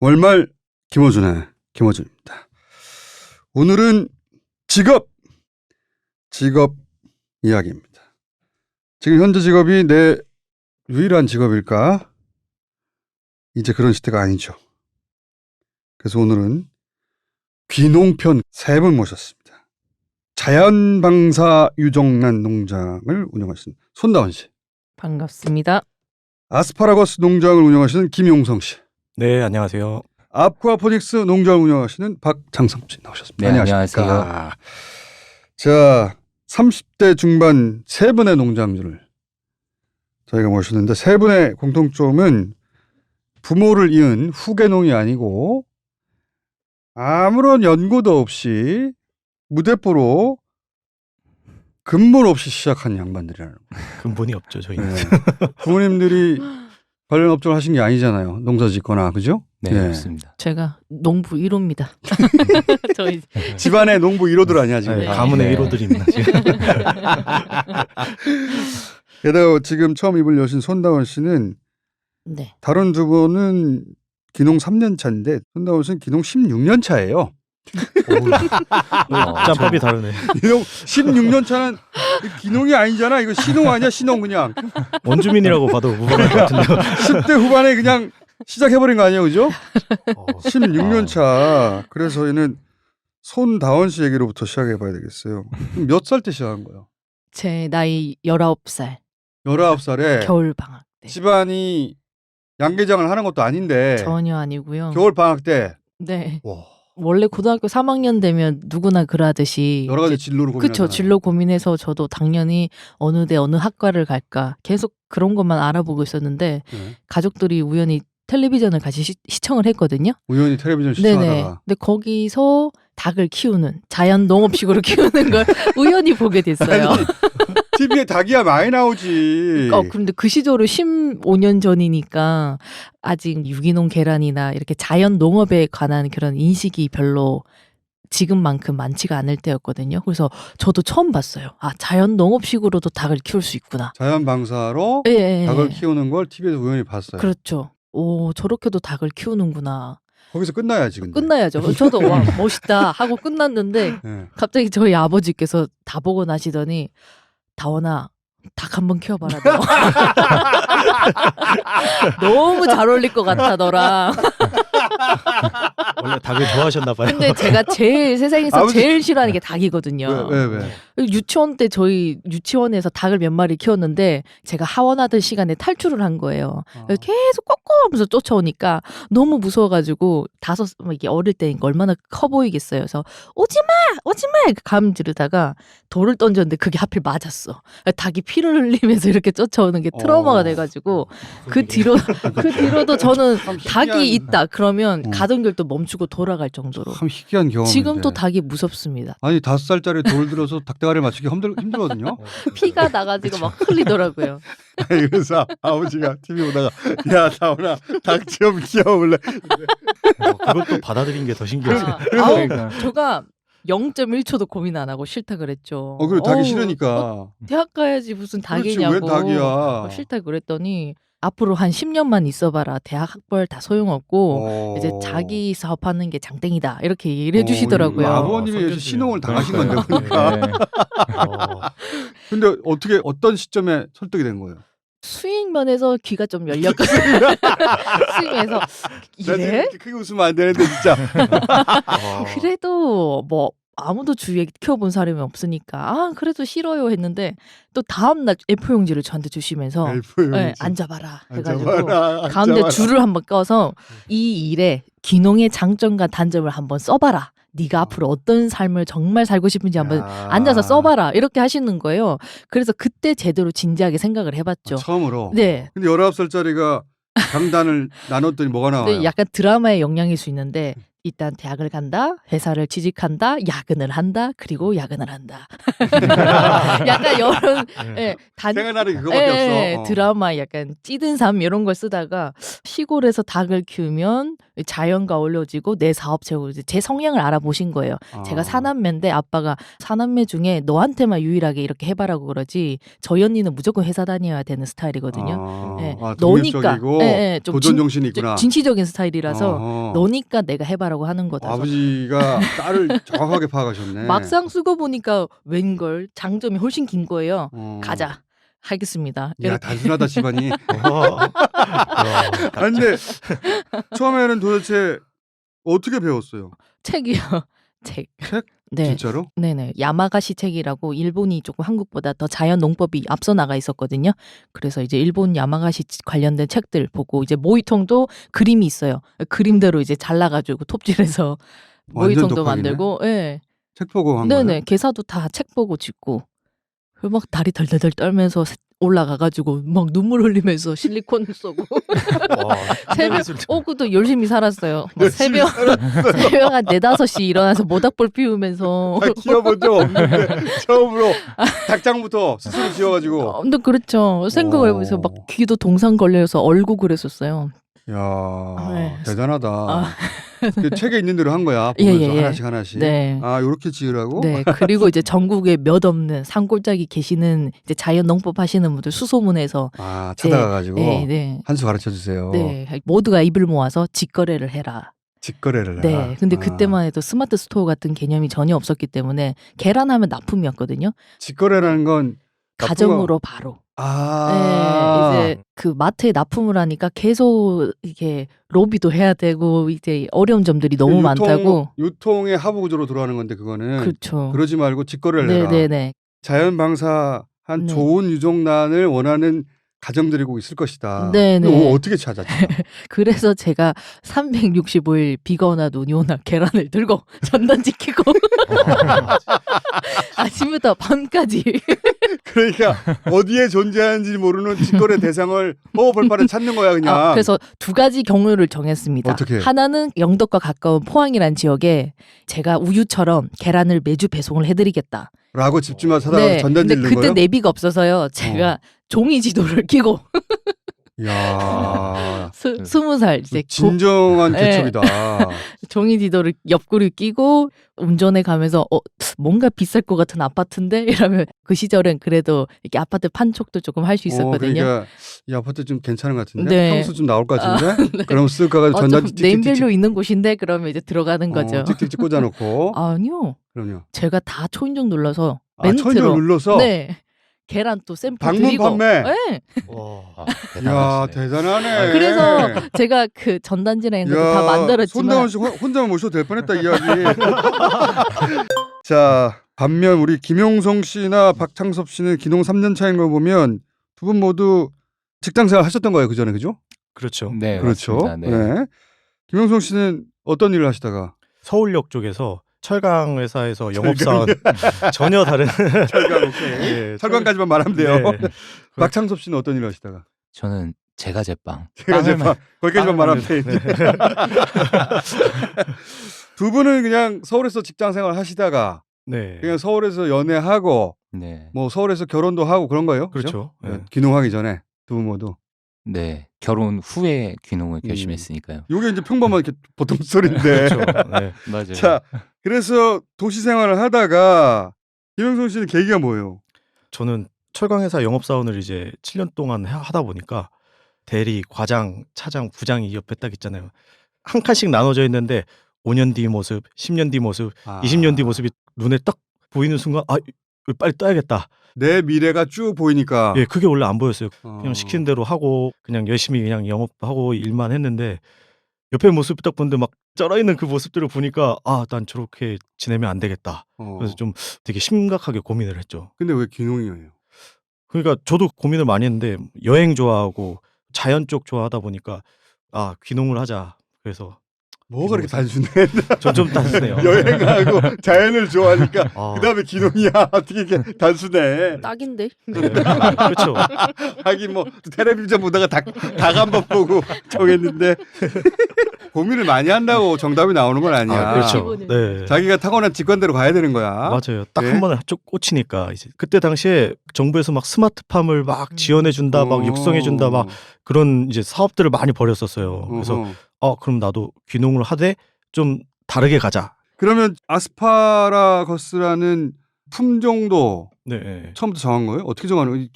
월말 김어준의 김어준입니다. 오늘은 직업 이야기입니다. 지금 현재 직업이 내 유일한 직업일까? 이제 그런 시대가 아니죠. 그래서 오늘은 귀농편 3분 모셨습니다. 자연방사 유정란 농장을 운영하시는 손다원 씨. 반갑습니다. 아스파라거스 농장을 운영하시는 김용성 씨. 네, 안녕하세요. 아쿠아포닉스 농장을 운영하시는 박장성 씨 나오셨습니다. 네, 안녕하십니까. 자, 30대 중반 3분의 농장주를 저희가 모셨는데 3분의 공통점은 부모를 이은 후계농이 아니고 아무런 연고도 없이 무대포로 근본 없이 시작한 양반들이라는 거예요. 근본이 없죠, 저희는. 네. 부모님들이 관련 업종을 하신 게 아니잖아요. 농사 짓거나, 그죠? 네, 그렇습니다. 제가 농부 1호입니다. 저희 집안의 농부 1호들 아니야, 지금. 네, 가문의 1호들입니다, 지금. 게다가 지금 처음 입을 여신 손다원 씨는 네. 다른 두 분은 기농 3년 차인데 손다원 씨는 기농 16년 차예요. 짬밥이 다르네. 기농 16년 차는 기농이 아니잖아. 이거 신농 아니야, 신농 그냥. 원주민이라고 봐도 무방할 것 같은데요. 10대 후반에 그냥 시작해버린 거 아니에요, 그죠? 16년 차. 그래서 얘는 손다원 씨 얘기로부터 시작해봐야 되겠어요. 몇 살 때 시작한 거예요? 제 나이 19살. 19살에 겨울 방학 때. 집안이 양계장을 하는 것도 아닌데 전혀 아니고요. 겨울 방학 때 네. 와, 원래 고등학교 3학년 되면 누구나 그러듯이 여러 가지 진로를 고민하잖아요. 그쵸. 진로 고민해서 저도 당연히 어느 대 어느 학과를 갈까 계속 그런 것만 알아보고 있었는데 네. 가족들이 우연히 텔레비전을 같이 시청을 했거든요. 우연히 텔레비전 네네. 시청하다가 근데 거기서 닭을 키우는 자연 농업식으로 키우는 걸 우연히 보게 됐어요. TV에 닭이야 많이 나오지. 근데 그 시절은 15년 전이니까 아직 유기농 계란이나 이렇게 자연 농업에 관한 그런 인식이 별로 지금만큼 많지가 않을 때였거든요. 그래서 저도 처음 봤어요. 아, 자연 농업식으로도 닭을 키울 수 있구나. 자연 방사로 예, 예, 닭을 예. 키우는 걸 TV에서 우연히 봤어요. 그렇죠. 오, 저렇게도 닭을 키우는구나. 거기서 끝나야지 근데. 끝나야죠. 저도 와, 멋있다 하고 끝났는데 네. 갑자기 저희 아버지께서 다 보고 나시더니 다원아 닭 한번 키워봐라 너. 너무 잘 어울릴 것 같아 너랑. 원래 닭을 좋아하셨나 봐요. 근데 제가 제일 세상에서 아버지- 제일 싫어하는 게 닭이거든요. 왜? 유치원 때 저희 유치원에서 닭을 몇 마리 키웠는데 제가 하원하던 시간에 탈출을 한 거예요. 그래서 계속 꼬꼬하면서 쫓아오니까 너무 무서워가지고 이게 어릴 때니까 얼마나 커 보이겠어요. 그래서 오지마 감 지르다가 돌을 던졌는데 그게 하필 맞았어. 닭이 피를 흘리면서 이렇게 쫓아오는 게 트라우마가 돼가지고 그 뒤로도 저는 참 닭이 있다 그러면 어. 가던 길도 멈추고 돌아갈 정도로. 참 희귀한 경험인데. 지금도 닭이 무섭습니다. 아니 5살짜리 돌 들어서 닭대가리 맞추기 힘들거든요. 피가 나가지고 막 흘리더라고요. 그래서 아버지가 TV 보다가 야 다원아 닭 좀 키워볼래. 그것도 받아들인 게 더 신기해요. 제가 0.1초도 고민 안 하고 싫다 그랬죠. 그래 닭이 어우, 싫으니까. 대학 가야지 무슨 그렇지, 닭이냐고. 왜 닭이야? 싫다 그랬더니 앞으로 한 10년만 있어봐라. 대학 학벌 다 소용없고 이제 자기 사업하는 게 장땡이다. 이렇게 얘기를 해주시더라고요. 아버님이 성격이- 신용을 당하신 건데 그러니까요. 보니까. 근데 어떤 시점에 설득이 된 거예요? 수익 면에서 귀가 좀 열렸거든요. 수익에서 나 지금 이래? 이렇게 크게 웃으면 안 되는데 진짜. 그래도 뭐 아무도 주위에 키워본 사람이 없으니까 그래도 싫어요 했는데 또 다음날 A4 용지를 저한테 주시면서 네, 앉아봐라 해가지고 가운데 줄을 한번 꺼서 이 일에 기농의 장점과 단점을 한번 써봐라. 네가 앞으로 어떤 삶을 정말 살고 싶은지 한번 앉아서 써봐라. 이렇게 하시는 거예요. 그래서 그때 제대로 진지하게 생각을 해봤죠. 처음으로. 네. 근데 19살짜리가 강단을 나눴더니 뭐가 나와요? 근데 약간 드라마의 영향일 수 있는데 일단 대학을 간다, 회사를 취직한다, 야근을 한다, 그리고 야근을 한다. 약간 이런 예, 생각나는 게 그거밖에 없어. 드라마 약간 찌든 삶 이런 걸 쓰다가 시골에서 닭을 키우면 자연과 어울려지고 내 사업 채우고 제 성향을 알아보신 거예요. 제가 사남매인데 아빠가 사남매 중에 너한테만 유일하게 이렇게 해봐라고 그러지 저희 언니는 무조건 회사 다녀야 되는 스타일이거든요. 예, 너니까 좀 도전 정신이 있구나. 진취적인 스타일이라서 너니까 내가 해봐라고 하는 거다. 아버지가 딸을 정확하게 파악하셨네. 막상 쓰고 보니까 웬걸 장점이 훨씬 긴 거예요. 가자. 하겠습니다. 야 단순하다 집안이. 아니 근데 처음에는 도대체 어떻게 배웠어요? 책이요. 책? 네. 진짜로? 네네. 야마가시 책이라고 일본이 조금 한국보다 더 자연 농법이 앞서 나가 있었거든요. 그래서 이제 일본 야마가시 관련된 책들 보고 이제 모이통도 그림이 있어요. 그림대로 이제 잘라가지고 톱질해서 모이통도 독학이네? 만들고, 예. 책 보고 한 거예요? 네네. 개사도 다 책 보고 짓고. 그리고 막 다리 덜덜덜 떨면서 올라가가지고 막 눈물 흘리면서 실리콘 쏘고 새벽 그것도 열심히 살았어요. 새벽 한 4-5시 일어나서 모닥불 피우면서 키워본 적 없는데 처음으로 닭장부터 스스로 지어가지고. 근데 그렇죠. 생각을 해보면서 막 귀도 동상 걸려서 얼고 그랬었어요. 야 네. 대단하다. 그 책에 있는 대로 한 거야. 보면서 하나씩. 네. 아 요렇게 지으라고? 네. 그리고 이제 전국에 몇 없는 산골짜기 계시는 이제 자연 농법 하시는 분들 수소문해서 찾아가가지고 네. 한 수 가르쳐 주세요. 네. 모두가 입을 모아서 직거래를 해라. 직거래를 해라. 네. 근데 그때만 해도 스마트 스토어 같은 개념이 전혀 없었기 때문에 계란하면 납품이었거든요. 직거래라는 건 가정으로 바로. 네, 이제 그 마트에 납품을 하니까 계속 이렇게 로비도 해야 되고 이제 어려운 점들이 너무 많다고. 유통의 하부 구조로 돌아가는 건데 그거는. 그렇죠. 그러지 말고 직거래를 해라. 네네네. 자연 방사한 좋은 유종란을 원하는 가정들이 꼭 있을 것이다. 네네. 어떻게 찾았죠? 그래서 제가 365일 비가 오나 눈이 오나 계란을 들고 전단 지키고 아침부터 밤까지. 그러니까 어디에 존재하는지 모르는 직거래 대상을 벌판에 찾는 거야 그냥. 그래서 2가지 경로를 정했습니다. 어떻게? 하나는 영덕과 가까운 포항이란 지역에 제가 우유처럼 계란을 매주 배송을 해드리겠다. 라고 집주마 사다가 전단지 근데 넣는 그때 거예요? 내비가 없어서요. 제가 종이 지도를 끼고 야 20살 이제 진정한 개척이다. 종이 지도를 옆구리 끼고 운전해 가면서 뭔가 비쌀 것 같은 아파트인데 이러면 그 시절엔 그래도 이렇게 아파트 판촉도 조금 할 수 있었거든요. 그러니까 이 아파트 좀 괜찮은 것 같은데 네. 평수 좀 나올 것 같은데 그럼 쓱 가가지고 전단지 네임밸류 있는 곳인데 그러면 이제 들어가는 거죠. 찍찍찍 꽂아놓고. 아니요. 그럼요. 제가 다 초인종 눌러서 초인종 멘트로 눌러서. 네. 계란 또 샘플 방문 드리고. 판매? 네. 야 대단하네. 그래서 제가 그 전단지랑 이런 것도 다 만들었지만 손다운 씨 혼자만 모셔도 될 뻔했다 이야기. 자 반면 우리 김용성 씨나 박창섭 씨는 기농 3년 차인 걸 보면 두 분 모두 직장생활 하셨던 거예요 그 전에 그죠? 그렇죠. 네, 그렇죠. 맞습니다. 네. 네. 김용성 씨는 어떤 일을 하시다가? 서울역 쪽에서 철강 회사에서 영업사원 전혀 다른 철강 오케이. 네, 철강까지만 말하면 돼요. 네. 박창섭 씨는 어떤 일을 하시다가? 저는 제가 제빵. 제가 제빵. 거기까지만 말하면 돼. 두 분은 그냥 서울에서 직장생활 하시다가 네. 그냥 서울에서 연애하고 네. 뭐 서울에서 결혼도 하고 그런 거예요? 그렇죠. 네. 귀농하기 전에 두 분 모두. 네. 결혼 후에 귀농을 결심했으니까요. 이게 이제 평범한 이렇게 보통 소리인데. 그렇죠. 네. 맞아요. 자, 그래서 도시 생활을 하다가 김영선 씨는 계기가 뭐예요? 저는 철강 회사 영업사원을 이제 7년 동안 하다 보니까 대리, 과장, 차장, 부장이 옆에 딱 있잖아요. 한 칸씩 나눠져 있는데 5년 뒤 모습, 10년 뒤 모습, 20년 뒤 모습이 눈에 딱 보이는 순간 이거 빨리 떠야겠다. 내 미래가 쭉 보이니까. 예, 그게 원래 안 보였어요. 그냥 시키는 대로 하고 그냥 열심히 그냥 영업하고 일만 했는데 옆에 모습 딱 보는데 막 쩔어있는 그 모습들을 보니까 난 저렇게 지내면 안 되겠다. 그래서 좀 되게 심각하게 고민을 했죠. 근데 왜 귀농이에요? 그러니까 저도 고민을 많이 했는데 여행 좋아하고 자연 쪽 좋아하다 보니까 귀농을 하자. 그래서 뭐가 그렇게 단순해? 전 좀 단순해요. 여행하고 자연을 좋아하니까 그다음에 귀농이야. 어떻게 이렇게 단순해? 딱인데. 네. 그렇죠. 하긴 뭐 텔레비전 보다가 닭 한 번 보고 정했는데 고민을 많이 한다고 정답이 나오는 건 아니야. 그렇죠. 네. 자기가 타고난 직관대로 가야 되는 거야. 맞아요. 딱 예? 한 번에 쭉 꽂히니까 이제 그때 당시에 정부에서 막 스마트팜을 막 지원해 준다, 막 육성해 준다, 막 그런 이제 사업들을 많이 벌였었어요. 그래서 그럼 나도 귀농을 하되 좀 다르게 가자. 그러면 아스파라거스라는 품종도 네. 처음부터 정한 거예요? 어떻게 정하는 거예요?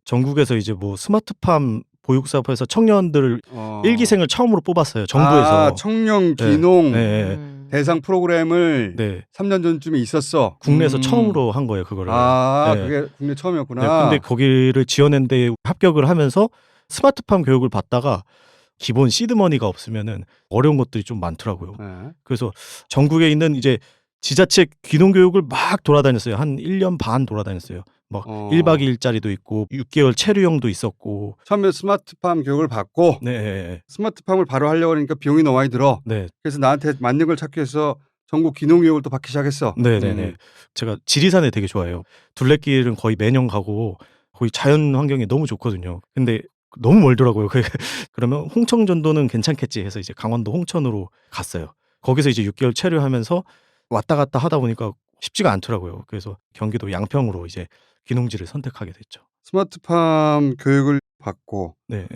전국에서 이제 뭐 스마트팜 보육사업에서 청년들을 어. 일기생을 처음으로 뽑았어요. 정부에서. 청년 귀농 네. 대상 프로그램을 네. 3년 전쯤에 있었어. 국내에서 처음으로 한 거예요, 그거를. 네. 그게 국내 처음이었구나. 네, 근데 거기를 지원했는데 합격을 하면서 스마트팜 교육을 받다가 기본 시드머니가 없으면은 어려운 것들이 좀 많더라고요. 네. 그래서 전국에 있는 이제 지자체 귀농 교육을 막 돌아다녔어요. 한 1년 반 돌아다녔어요. 막 1박 2일짜리도 있고 6개월 체류형도 있었고. 처음에 스마트팜 교육을 받고 네. 스마트팜을 바로 하려고 하니까 비용이 너무 많이 들어. 네. 그래서 나한테 맞는 걸 찾기 위해서 전국 귀농 교육을 또 받기 시작했어. 네네네. 제가 지리산을 되게 좋아해요. 둘레길은 거의 매년 가고 거기 자연 환경이 너무 좋거든요. 근데 너무 멀더라고요. 그러면 홍천전도는 괜찮겠지 해서 이제 강원도 홍천으로 갔어요. 거기서 이제 6개월 체류하면서 왔다 갔다 하다 보니까 쉽지가 않더라고요. 그래서 경기도 양평으로 이제 귀농지를 선택하게 됐죠. 스마트팜 교육을 받고 네.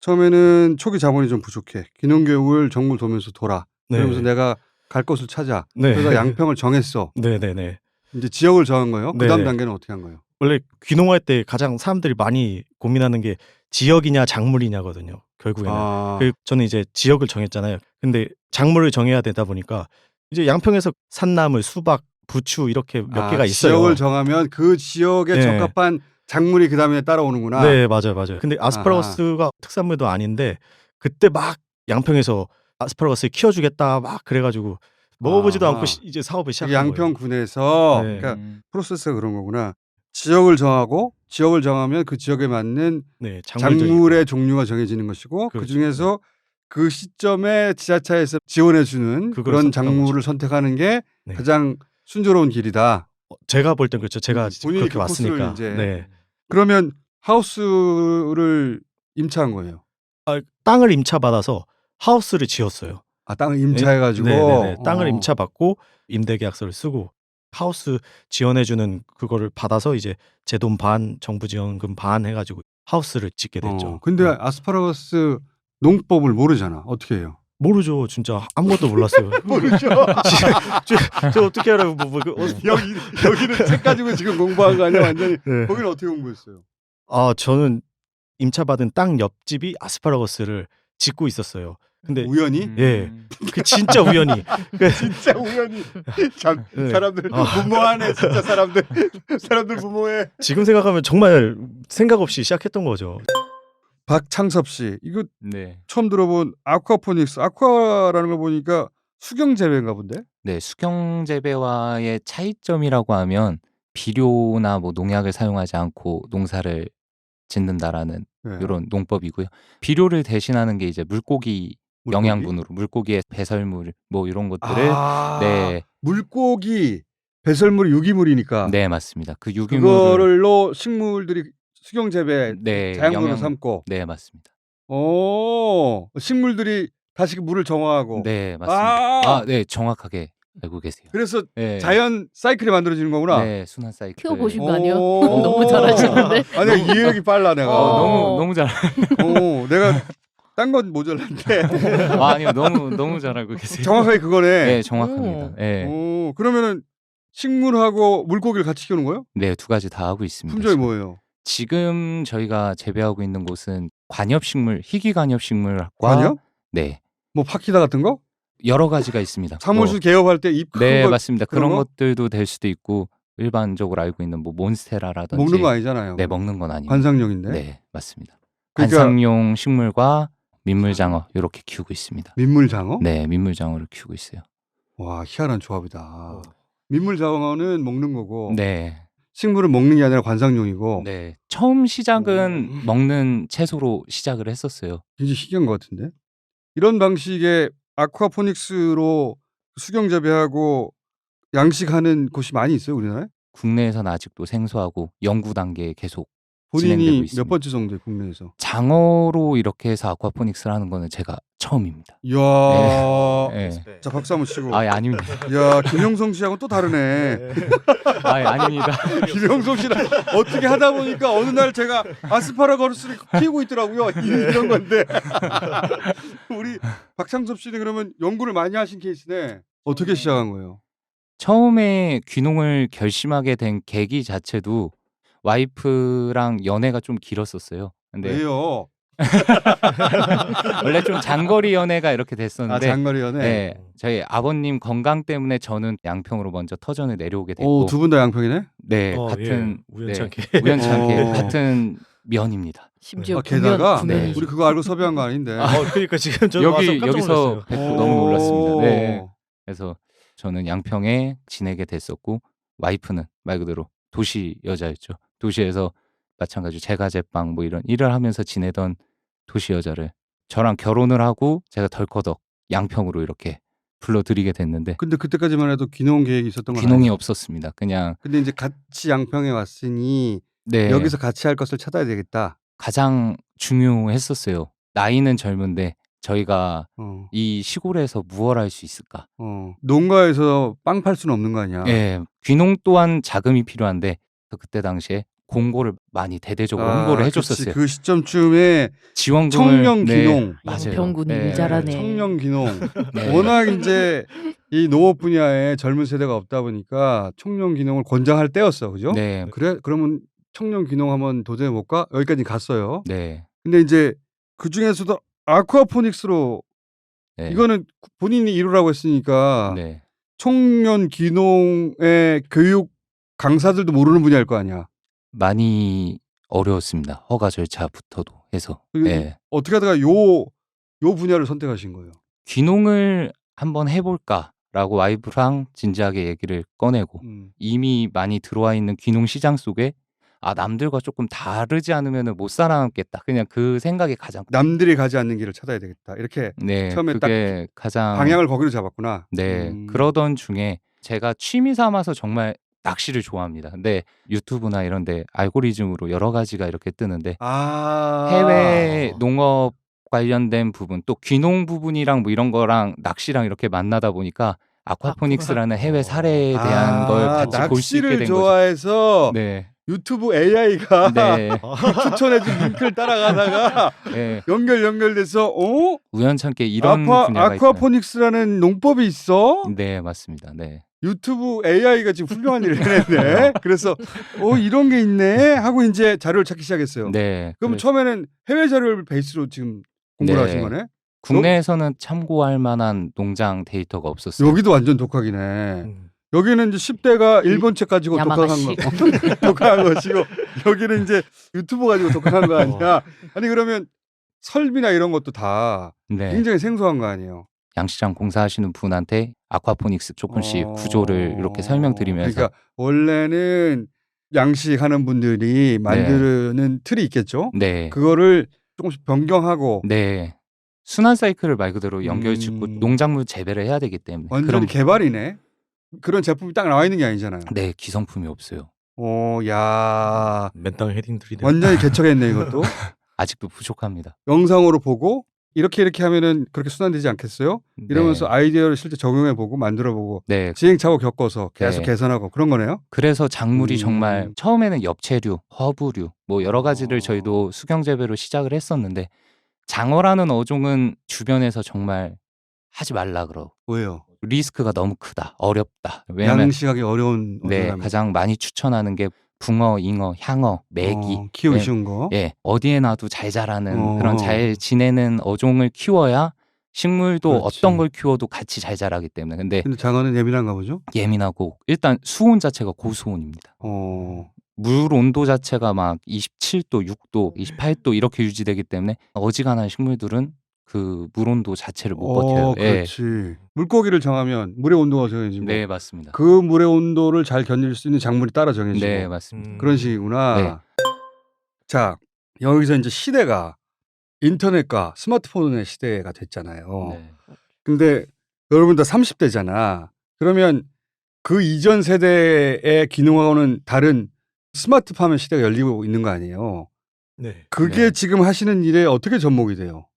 처음에는 초기 자본이 좀 부족해. 귀농 교육을 전국을 돌면서 돌아. 네. 그러면서 내가 갈 곳을 찾아. 네. 그래서 양평을 정했어. 네네네. 이제 지역을 정한 거예요. 네. 그다음 단계는 어떻게 한 거예요? 원래 귀농할 때 가장 사람들이 많이 고민하는 게 지역이냐 작물이냐거든요. 결국에는. 저는 이제 지역을 정했잖아요. 근데 작물을 정해야 되다 보니까 이제 양평에서 산나물, 수박, 부추 이렇게 몇 개가 있어요. 지역을 정하면 그 지역에 네. 적합한 작물이 그 다음에 따라오는구나. 네, 맞아요. 근데 아스파라거스가 특산물도 아닌데 그때 막 양평에서 아스파라거스 키워주겠다 막 그래가지고 먹어보지도 않고 이제 사업을 시작한 거예요. 양평군에서 네. 그러니까 프로세스가 그런 거구나. 지역을 정하고 지역을 정하면 그 지역에 맞는 네, 작물의 종류가 정해지는 것이고 그렇죠. 그 중에서 그 시점에 지자체에서 지원해주는 그런 작물을 선택하는 게 네. 가장 순조로운 길이다. 제가 볼 땐 그렇죠. 제가 본인이 그렇게 그 왔으니까. 코스를 네. 그러면 하우스를 임차한 거예요. 땅을 임차받아서 하우스를 지었어요. 땅을 임차해가지고 네. 땅을 임차받고 임대계약서를 쓰고 하우스 지원해주는 그거를 받아서 이제 제 돈 반, 정부 지원금 반 해가지고 하우스를 짓게 됐죠. 근데 아스파라거스 농법을 모르잖아. 어떻게 해요? 모르죠. 진짜 아무것도 몰랐어요. 모르죠. 저 어떻게 알아요? 여기는 책 가지고 지금 공부한 거 아니야? 완전히. 네. 거기는 어떻게 공부했어요? 저는 임차받은 땅 옆집이 아스파라거스를 짓고 있었어요. 근데 우연히? 예, 그 진짜 우연히. 진짜 우연히. 참 네. 사람들 무모하네. 진짜 사람들 무모해. 지금 생각하면 정말 생각 없이 시작했던 거죠. 박창섭 씨, 이거 네. 처음 들어본 아쿠아포닉스. 아쿠아라는 거 보니까 수경 재배인가 본데? 네, 수경 재배와의 차이점이라고 하면 비료나 뭐 농약을 사용하지 않고 농사를 짓는다라는 네. 이런 농법이고요. 비료를 대신하는 게 이제 물고기 영양분으로 물고기의 배설물 뭐 이런 것들을 네. 물고기 배설물이 유기물이니까. 네, 맞습니다. 그 유기물을 그거를로 식물들이 수경 재배 네, 자양분으로 삼고. 네, 맞습니다. 식물들이 다시 그 물을 정화하고. 네, 맞습니다. 아! 네, 정확하게 알고 계세요. 그래서 네. 자연 사이클이 만들어지는 거구나. 네, 순환 사이클. 키워보신 거 아니에요? 오. 너무 잘하시는데. 아니야, 이해력이 빨라 내가. 너무 잘. 내가 딴 건 모자란데 아니요, 너무 잘 알고 계세요. 정확하게 그거네. 네, 정확합니다. 네. 그러면은 식물하고 물고기를 같이 키우는 거예요? 네, 두 가지 다 하고 있습니다. 품종이 지금. 뭐예요? 지금 저희가 재배하고 있는 곳은 관엽식물, 희귀관엽식물과 관엽? 네, 뭐 파키다 같은 거? 여러 가지가 있습니다. 사무실 개업할 때 잎 큰 네, 거 맞습니다. 그런 그런 거? 것들도 될 수도 있고 일반적으로 알고 있는 뭐 몬스테라라든지 먹는 거 아니잖아요. 네, 먹는 건 아니고. 관상용인데. 네, 맞습니다. 그러니까- 관상용 식물과 민물장어 이렇게 키우고 있습니다. 민물장어? 네, 민물장어를 키우고 있어요. 와, 희한한 조합이다. 민물장어는 먹는 거고 네. 식물은 먹는 게 아니라 관상용이고. 네. 처음 시작은 먹는 채소로 시작을 했었어요. 굉장히 희귀한 것 같은데. 이런 방식의 아쿠아포닉스로 수경 재배하고 양식하는 곳이 많이 있어요, 우리나라에? 국내에서는 아직도 생소하고 연구 단계에 계속 진행되고 본인이 있습니다. 몇 번째 정도에 국내에서? 장어로 이렇게 해서 아쿠아포닉스를 하는 거는 제가 처음입니다. 이야. 예. 자 박수 한번 치고. 아, 아닙니다. 야 김영성 씨하고 또 다르네. 아, 아닙니다. 김영성 씨랑 어떻게 하다 보니까 어느 날 제가 아스파라거스를 키우고 있더라고요. 이런 건데. 우리 박창섭 씨는 그러면 연구를 많이 하신 케이스네. 어떻게 시작한 거예요? 처음에 귀농을 결심하게 된 계기 자체도 와이프랑 연애가 좀 길었었어요. 근데 왜요? 원래 좀 장거리 연애가 이렇게 아 됐었는데 장거리 연애. 네, 저희 아버님 건강 때문에 저는 양평으로 먼저 터전을 내려오게 됐고 오, 두 분 다 양평이네? 네, 예, 같은 우연찮게. 네, 우연찮게 어. 같은 면입니다. 심지어 아, 게다가 구면이죠. 네. 우리 그거 알고 섭외한 거 아닌데. 그러니까 지금 저 와서 깜짝 여기서 놀랐어요. 뵙고 너무 놀랐습니다. 네. 오. 그래서 저는 양평에 지내게 됐었고 와이프는 말 그대로 도시 여자였죠. 도시에서 마찬가지로 제과제빵 뭐 이런 일을 하면서 지내던 도시 여자를 저랑 결혼을 하고 제가 덜커덕 양평으로 이렇게 불러들이게 됐는데 근데 그때까지만 해도 귀농 계획이 있었던 건 귀농이 아니에요? 없었습니다. 그냥 근데 이제 같이 양평에 왔으니 네, 여기서 같이 할 것을 찾아야 되겠다. 가장 중요했었어요. 나이는 젊은데 저희가 어. 이 시골에서 무얼 할 수 있을까? 농가에서 빵 팔 수는 없는 거 아니야. 예, 귀농 또한 자금이 필요한데 그때 당시에 공고를 많이 대대적으로 홍보를 해줬었어요. 그치. 그 시점쯤에 지원금을 청년 귀농. 맞아요. 양평군이 네. 일 잘하네. 청년 귀농. 네. 워낙 이제 이 농업 분야에 젊은 세대가 없다 보니까 청년 귀농을 권장할 때였어, 그죠? 네, 그래 그러면 청년 귀농 한번 도전해 볼까? 여기까지 갔어요. 네, 근데 이제 그 중에서도 아쿠아포닉스로 네. 이거는 본인이 이루라고 했으니까 네. 청년 귀농의 교육 강사들도 모르는 분야일 거 아니야. 많이 어려웠습니다. 허가 절차부터도 해서. 그리고 예. 어떻게 하다가 요 분야를 선택하신 거예요? 귀농을 한번 해볼까라고 와이프랑 진지하게 얘기를 꺼내고 이미 많이 들어와 있는 귀농 시장 속에 남들과 조금 다르지 않으면 못 살아남겠다. 그냥 그 생각이 가장 남들이 가지 않는 길을 찾아야 되겠다. 이렇게 네, 처음에 그게 가장 방향을 거기로 잡았구나. 네, 그러던 중에 제가 취미 삼아서 정말 낚시를 좋아합니다. 근데 유튜브나 이런 데 알고리즘으로 여러 가지가 이렇게 뜨는데 해외 농업 관련된 부분 또 귀농 부분이랑 뭐 이런 거랑 낚시랑 이렇게 만나다 보니까 아쿠아포닉스라는 해외 사례에 대한 걸 같이 볼 수 있게 낚시를 된 거죠. 좋아해서 네. 유튜브 AI가 네. 추천해준 링크를 따라가다가 네. 연결돼서 우연찮게 이런 분야가 있어요. 아쿠아포닉스라는 농법이 있어? 네, 맞습니다. 네. 유튜브 AI가 지금 훌륭한 일을 해냈네. 그래서 이런 게 있네 하고 이제 자료를 찾기 시작했어요. 네. 그럼 그래서 처음에는 해외 자료를 베이스로 지금 공부를 네. 하신 거네? 국내에서는 참고할 만한 농장 데이터가 없었어요. 여기도 완전 독학이네. 여기는 이제 10대가 일본 책 가지고 독학한 야마가시. 거, 독학한 것이고 여기는 이제 유튜브 가지고 독학한 거 아니야? 아니 그러면 설비나 이런 것도 다 네. 굉장히 생소한 거 아니에요? 양식장 공사하시는 분한테 아쿠아포닉스 조금씩 구조를 이렇게 설명드리면서 그러니까 원래는 양식하는 분들이 만드는 틀이 있겠죠? 네. 그거를 조금씩 변경하고 네. 순환 사이클을 말 그대로 연결짓고 음. 농작물 재배를 해야 되기 때문에 완전히 개발이네. 그런 제품이 딱 나와 있는 게 아니잖아요. 네, 기성품이 없어요. 야 맨땅 헤딩들이 완전히 개척했네 이것도. 아직도 부족합니다. 영상으로 보고 이렇게 하면은 그렇게 순환되지 않겠어요? 이러면서 네. 아이디어를 실제 적용해보고 만들어보고 네. 시행착오 겪어서 계속 네. 개선하고 그런 거네요. 그래서 작물이 음. 정말 처음에는 엽채류, 허브류 뭐 여러 가지를 저희도 수경 재배로 시작을 했었는데 장어라는 어종은 주변에서 정말 하지 말라 그러. 왜요? 리스크가 너무 크다. 어렵다. 왜냐면 양식하기 어려운 네, 어종이라면. 가장 많이 추천하는 게 붕어, 잉어, 향어, 메기. 키우기 네. 쉬운 거. 예, 어디에 놔도 잘 자라는 어. 그런 잘 지내는 어종을 키워야 식물도 그렇지. 어떤 걸 키워도 같이 잘 자라기 때문에. 근데 근데 장어는 예민한가 보죠? 예민하고 일단 수온 자체가 고수온입니다. 물 온도 자체가 막 27도, 6도, 28도 이렇게 유지되기 때문에 어지간한 식물들은 그 물 온도 자체를 못 버텨요. 예. 그렇지. 물고기를 정하면 물의 온도가 정해지고 네, 맞습니다. 그 물의 온도를 잘 견딜 수 있는 작물이 따라 정해지고 네, 맞습니다. 그런 식이구나. 자, 여기서 이제 시대가 인터넷과 스마트폰의 시대가 됐잖아요. 네. 근데 여러분 다 30대잖아. 그러면 그 이전 세대의 기능하고는 다른 스마트팜의 시대가 열리고 있는 거 아니에요. 네. 그게 네. 지금 하시는 일에 어떻게 접목이 돼요?